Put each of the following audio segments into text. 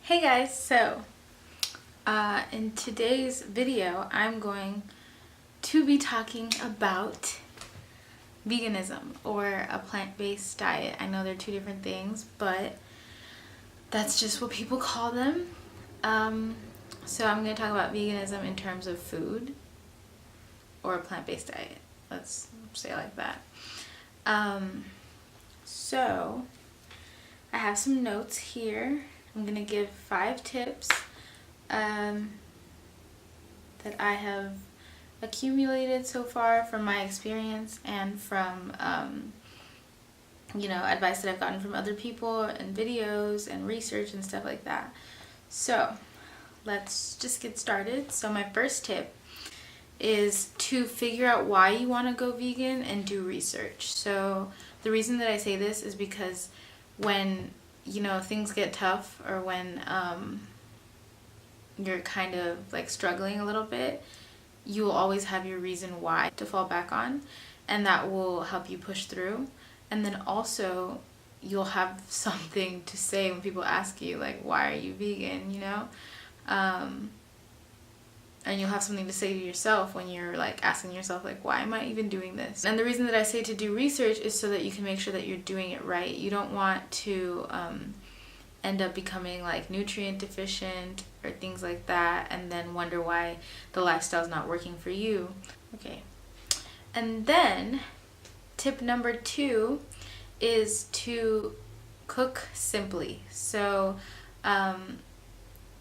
Hey guys, in today's video I'm going to be talking about veganism or a plant-based diet. I know they're two different things, but that's just what people call them. So I'm going to talk about veganism in terms of food or a plant-based diet. Let's say it like that. So I have some notes here. I'm going to give 5 tips that I have accumulated so far from my experience and from, advice that I've gotten from other people and videos and research and stuff like that. So let's just get started. So my first tip is to figure out why you want to go vegan and do research. So the reason that I say this is because when things get tough, or when you're kind of like struggling a little bit, you will always have your reason why to fall back on, and that will help you push through. And then also you'll have something to say when people ask you, like, why are you vegan, and you'll have something to say to yourself when you're like asking yourself, like, why am I even doing this? And the reason that I say to do research is so that you can make sure that you're doing it right. You don't want to end up becoming like nutrient deficient or things like that and then wonder why the lifestyle's not working for you. Okay. And then tip number 2 is to cook simply. So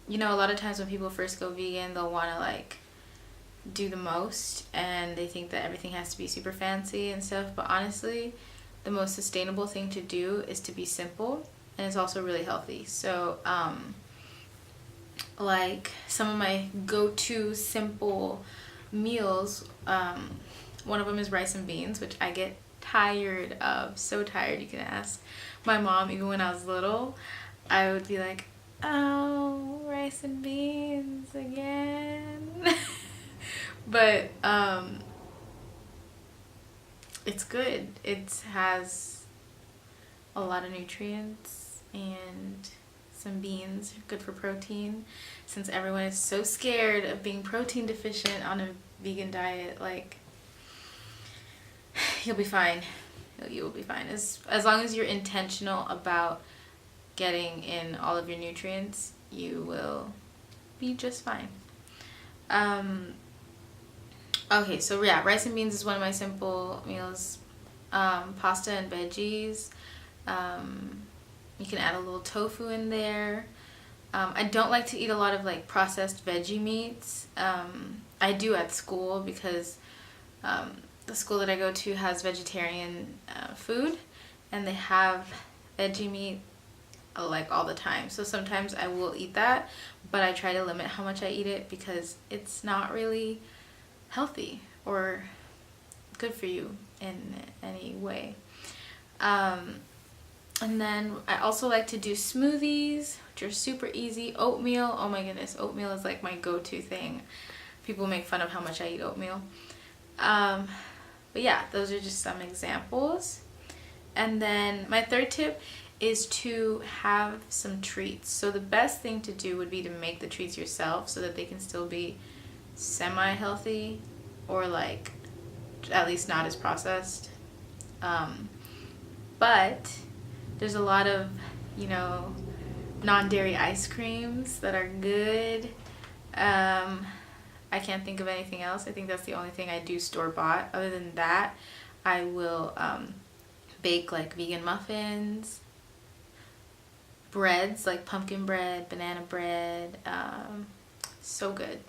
a lot of times when people first go vegan, they'll want to like do the most, and they think that everything has to be super fancy and stuff, but honestly the most sustainable thing to do is to be simple, and it's also really healthy. So like some of my go-to simple meals, one of them is rice and beans, which I get tired of, so tired. You can ask my mom. Even when I was little, I would be like, oh, rice and beans again. But it's good. It has a lot of nutrients, and some beans are good for protein. Since everyone is so scared of being protein deficient on a vegan diet, like, you'll be fine. You will be fine as long as you're intentional about getting in all of your nutrients. You will be just fine. Okay, so yeah, rice and beans is one of my simple meals. Pasta and veggies. You can add a little tofu in there. I don't like to eat a lot of like processed veggie meats. I do at school because the school that I go to has vegetarian food, and they have veggie meat like all the time. So sometimes I will eat that, but I try to limit how much I eat it because it's not really healthy or good for you in any way. And then I also like to do smoothies, which are super easy. Oatmeal, oh my goodness, oatmeal is like my go-to thing. People make fun of how much I eat oatmeal. But yeah, those are just some examples. And then my third tip is to have some treats. So the best thing to do would be to make the treats yourself so that they can still be semi-healthy, or like at least not as processed. But there's a lot of non-dairy ice creams that are good. I can't think of anything else. I think that's the only thing I do store-bought. Other than that, I will bake like vegan muffins, breads like pumpkin bread, banana bread. So good.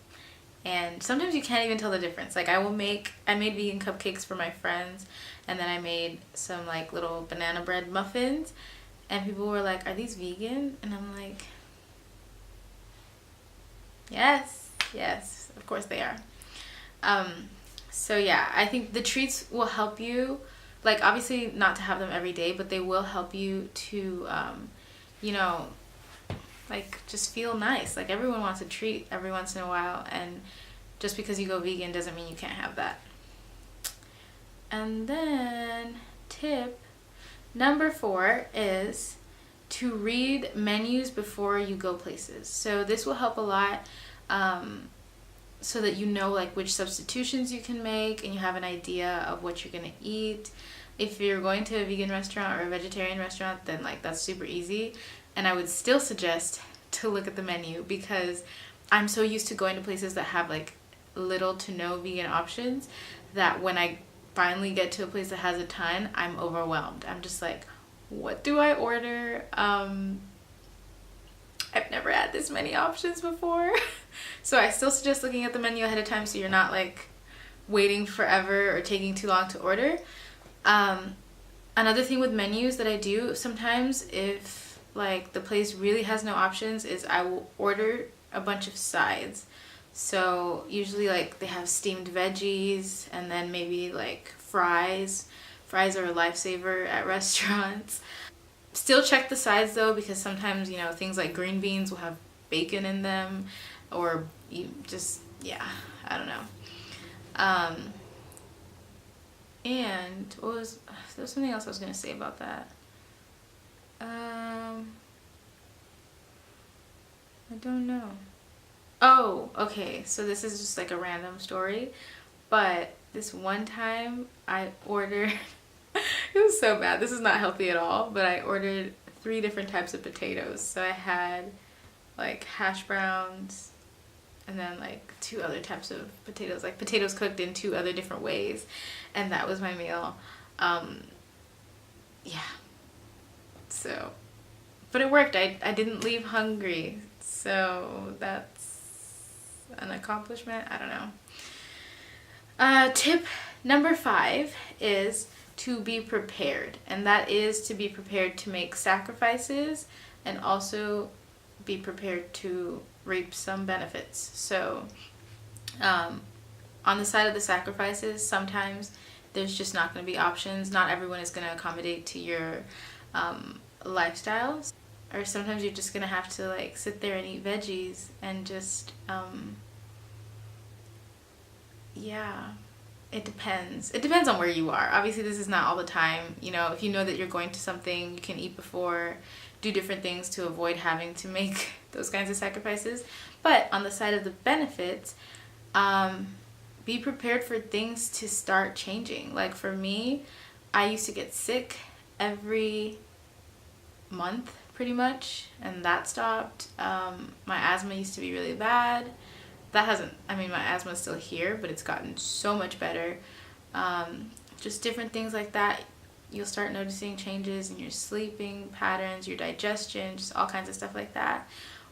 And sometimes you can't even tell the difference. Like I made vegan cupcakes for my friends, and then I made some like little banana bread muffins, and people were like, are these vegan? And I'm like, yes, of course they are. So yeah, I think the treats will help you, like obviously not to have them every day, but they will help you to like just feel nice. Like everyone wants a treat every once in a while, and just because you go vegan doesn't mean you can't have that. And then tip number 4 is to read menus before you go places. So this will help a lot, so that you know like which substitutions you can make and you have an idea of what you're gonna eat. If you're going to a vegan restaurant or a vegetarian restaurant, then like that's super easy. And I would still suggest to look at the menu, because I'm so used to going to places that have like little to no vegan options that when I finally get to a place that has a ton, I'm overwhelmed. I'm just like, what do I order? I've never had this many options before. So I still suggest looking at the menu ahead of time so you're not like waiting forever or taking too long to order. Another thing with menus that I do sometimes, if like the place really has no options, is I will order a bunch of sides. So usually like they have steamed veggies and then maybe like fries. Fries are a lifesaver at restaurants. Still check the sides though, because sometimes, you know, things like green beans will have bacon in them, or you just, yeah, I don't know. And there was something else I was gonna say about that. I don't know. Oh, okay, so this is just like a random story, but this one time I ordered it was so bad. This is not healthy at all, but I ordered 3 different types of potatoes. So I had like hash browns and then like 2 other types of potatoes, like potatoes cooked in 2 other different ways. And that was my meal. Yeah. So, but it worked. I didn't leave hungry. So that's an accomplishment. I don't know. Tip number 5 is to be prepared, and that is to be prepared to make sacrifices and also be prepared to reap some benefits. So on the side of the sacrifices, sometimes there's just not going to be options. Not everyone is going to accommodate to your lifestyles, or sometimes you're just going to have to like sit there and eat veggies and just yeah. It depends. It depends on where you are. Obviously, this is not all the time. You know, if you know that you're going to something, you can eat before, do different things to avoid having to make those kinds of sacrifices. But on the side of the benefits, be prepared for things to start changing. Like for me, I used to get sick every month pretty much, and that stopped. My asthma used to be really bad. That hasn't, I mean, my asthma is still here, but it's gotten so much better. Just different things like that. You'll start noticing changes in your sleeping patterns, your digestion, just all kinds of stuff like that,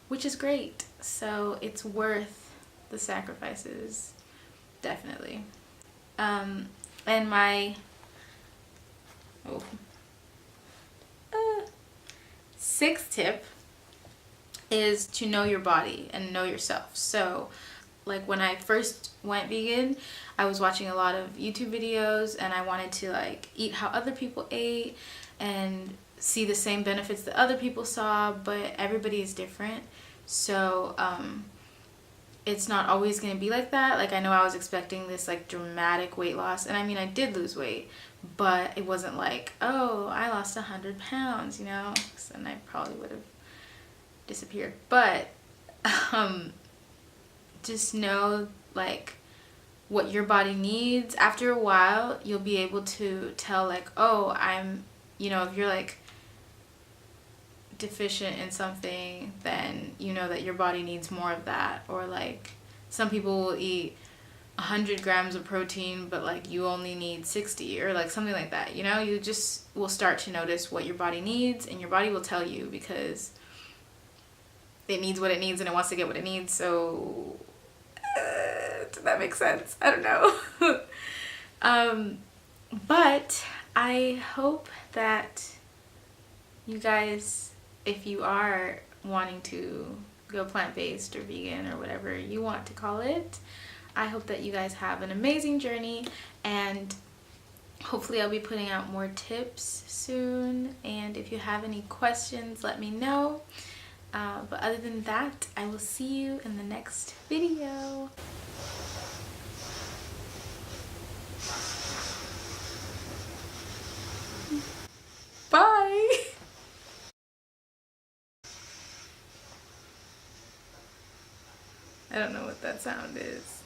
which is great. So it's worth the sacrifices, definitely. And my 6th tip is to know your body and know yourself. So like when I first went vegan, I was watching a lot of YouTube videos and I wanted to like eat how other people ate and see the same benefits that other people saw, but everybody is different. So it's not always going to be like that. Like I know I was expecting this like dramatic weight loss, and I mean I did lose weight, but it wasn't like, oh, I lost 100 pounds, you know, and I probably would have disappeared. But just know like what your body needs. After a while you'll be able to tell like, oh, I'm, you know, if you're like deficient in something, then you know that your body needs more of that. Or like some people will eat 100 grams of protein but like you only need 60, or like something like that, you know. You just will start to notice what your body needs, and your body will tell you because it needs what it needs and it wants to get what it needs. So does that make sense? I don't know. But I hope that you guys, if you are wanting to go plant-based or vegan or whatever you want to call it, I hope that you guys have an amazing journey, and hopefully I'll be putting out more tips soon. And if you have any questions, let me know. But other than that, I will see you in the next video. Bye! I don't know what that sound is.